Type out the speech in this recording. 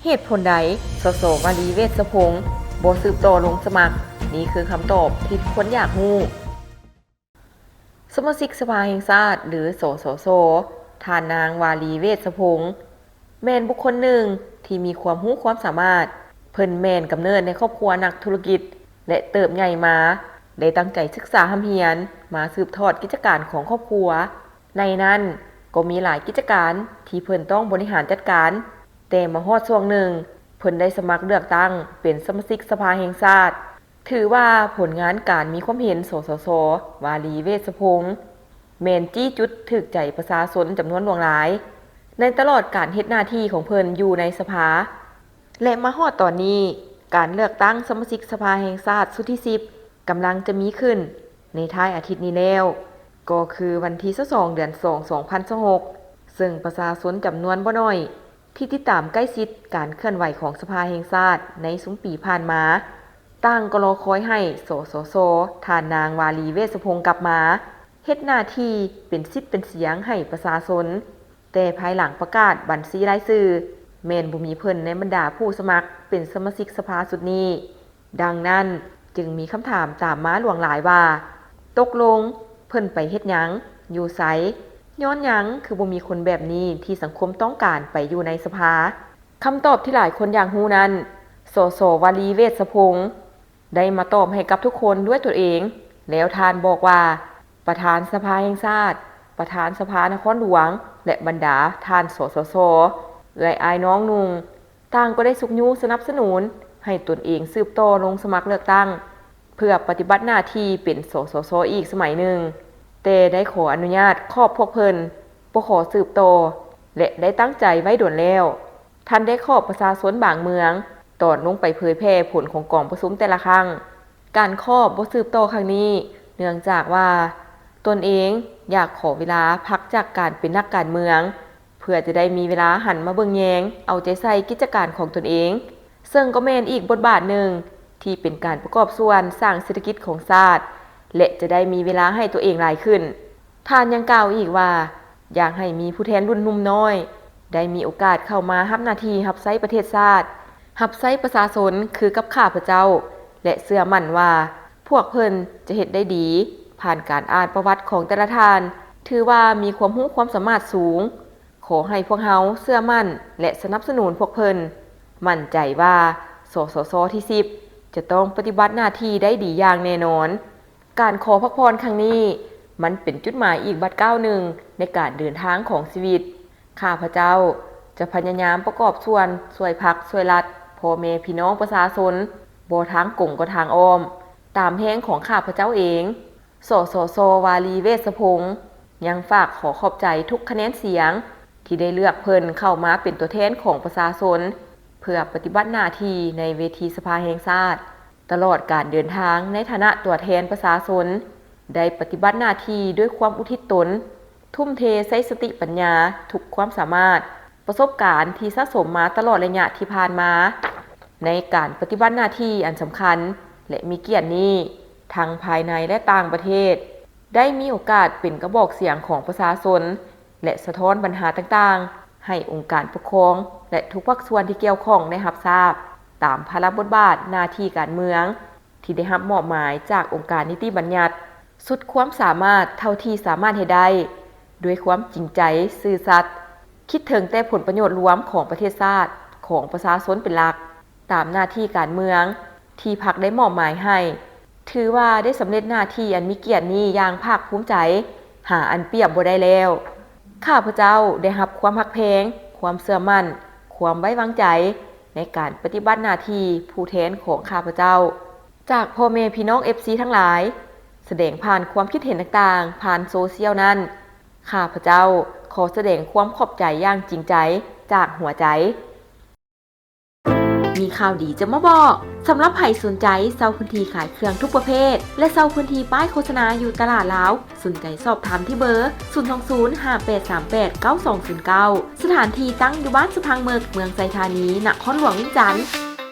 เหตุผลใดสสวลีเวชพงศ์บ่สืบต่อลงสมัครนี่คือคำตอบที่ทุกคนอยากรู้สมาชิกสภาแห่งชาติหรือสสสท่านนางวาลีเวชพงศ์แม่นบุคคลหนึ่งที่มีความรู้ความสามารถเพิ่นแม่นกำเนิดในครอบครัวนักธุรกิจและเติบใหญ่มาได้ตั้งใจศึกษาหำเฮียนมาสืบทอดกิจการของครอบครัวในนั้นก็มีหลายกิจการที่เพิ่นต้องบริหารจัดการแต่มาฮอดช่วงหนึ่งเพิ่นได้สมัครเลือกตั้งเป็นสมาชิกสภาแห่งชาติถือว่าผลงานการมีความเห็นสสสวาลีเวชพงศ์แม่นจี้จุดถึกใจประชาชนจำนวนหลวงหลายในตลอดการเฮ็ดหน้าที่ของเพิ่นอยู่ในสภาและมาฮอดตอนนี้การเลือกตั้งสมาชิกสภาแห่งชาติสุดที่10กำลังจะมีขึ้นในท้ายอาทิตย์นี้แล้วก็คือวันที่22เดือน2 2026ซึ่งประชาชนจำนวนบ่น้อยที่ติดตามใกล้ชิดการเคลื่อนไหวของสภาแห่งชาติในสุมปีผ่านมาตั้งก็รอคอยให้สสสท่านนางวาลีเวชพงศ์กลับมาเฮ็ดหน้าที่เป็นสิทธิ์เป็นเสียงให้ประชาชนแต่ภายหลังประกาศบัญชีรายชื่อแม่นบ่มีเพิ่นในบรรดาผู้สมัครเป็นสมาชิกสภาชุดนี้ดังนั้นจึงมีคำถามตามมาหลวงหลายว่าตกลงเพิ่นไปเฮ็ดหยังอยู่ไสย้อนหยังคือบ่มีคนแบบนี้ที่สังคมต้องการไปอยู่ในสภาคำตอบที่หลายคนอยากรู้นั้นสสวลีเวชพงศ์ได้มาตอบให้กับทุกคนด้วยตัวเองแล้วท่านบอกว่าประธานสภาแห่งชาติประธานสภานครหลวงและบรรดาท่านสสสเอื้อยอายน้องนุ่งต่างก็ได้สุกยูสนับสนุนให้ตนเองสืบต่อลงสมัครเลือกตั้งเพื่อปฏิบัติหน้าที่เป็นสสสอีกสมัยหนึ่งแต่ได้ขออนุญาตครอบพวกเพิ่นบ่ขอสืบต่อและได้ตั้งใจไว้ด่วนแล้วท่านได้ขอบประชาชนบางเมืองตอนลงไปเผยแพร่ผลของกองประชุมแต่ละครั้งการครอบบ่สืบต่อครั้งนี้เนื่องจากว่าตนเองอยากขอเวลาพักจากการเป็นนักการเมืองเพื่อจะได้มีเวลาหันมาเบิ่งแยงเอาใจใส่กิจการของตนเองซึ่งก็แม่นอีกบทบาทหนึ่งที่เป็นการประกอบส่วนสร้างเศรษฐกิจของชาติและจะได้มีเวลาให้ตัวเองหลายขึ้นท่านยังกล่าวอีกว่าอยากให้มีผู้แทนรุ่นนุ่มน้อยได้มีโอกาสเข้ามารับหน้าที่รับใช้ประเทศชาติรับใช้ประชาชนคือกับข้าพเจ้าและเชื่อมั่นว่าพวกเพิ่นจะเฮ็ดได้ดีผ่านการอ่านประวัติของแต่ละท่านถือว่ามีความรู้ความสามารถสูงขอให้พวกเฮาเชื่อมั่นและสนับสนุนพวกเพิ่นมั่นใจว่าสสสที่10จะต้องปฏิบัติหน้าที่ได้ดีอย่างแน่นอนการขอพักผ่อนครั้งนี้มันเป็นจุดหมายอีกบัดก้าวหนึ่งในการเดินทางของชีวิตข้าพเจ้าจะพยายามประกอบส่วนช่วยพรรคช่วยรัฐพ่อแม่พี่น้องประชาชนบ่ทางกงก็ทางอ้อมตามแห้งของข้าพเจ้าเองสสสวาลีเวชพงศ์ยังฝากขอขอบใจทุกคะแนนเสียงที่ได้เลือกเพิ่นเข้ามาเป็นตัวแทนของประชาชนเพื่อปฏิบัติหน้าที่ในเวทีสภาแห่งชาติตลอดการเดินทางในฐานะตัวแทนประชาชนได้ปฏิบัติหน้าที่ด้วยความอุทิศตนทุ่มเทใช้สติปัญญาทุกความสามารถประสบการณ์ที่สะสมมาตลอดระยะที่ผ่านมาในการปฏิบัติหน้าที่อันสำคัญและมีเกียรตินี้ทั้งภายในและต่างประเทศได้มีโอกาสเป็นกระบอกเสียงของประชาชนและสะท้อนปัญหาต่างๆให้องค์การปกครองและทุกภาคส่วนที่เกี่ยวข้องได้รับทราบตามภาระบทบาทหน้าที่การเมืองที่ได้รับมอบหมายจากองค์การนิติบัญญัติสุดความสามารถเท่าที่สามารถให้ได้ด้วยความจริงใจซื่อสัตย์คิดถึงแต่ผลประโยชน์รวมของประเทศชาติของประชาชนเป็นหลักตามหน้าที่การเมืองที่พรรคได้มอบหมายให้ถือว่าได้สำเร็จหน้าที่อันมีเกียรตินี้อย่างภาคภูมิใจหาอันเปรียบบ่ได้แล้วข้าพเจ้าได้รับความฮักแพงความเชื่อมั่นความไว้วางใจในการปฏิบัติหน้าที่ผู้แทนของข้าพเจ้าจากพ่อแม่พี่น้อง FC ทั้งหลายแสดงผ่านความคิดเห็นต่างๆผ่านโซเชียลนั้นข้าพเจ้าขอแสดงความขอบใจอย่างจริงใจจากหัวใจมีข่าวดีจะมาบอกสำหรับใครสนใจเช่าพื้นที่ขายเครื่องทุกประเภทและเช่าพื้นที่ป้ายโฆษณาอยู่ตลาดลาวสนใจสอบถามที่เบอร์ 02058389209 สถานที่ตั้งอยู่บ้านสุพังเมืองไซธานีนครหลวงวิจันทร์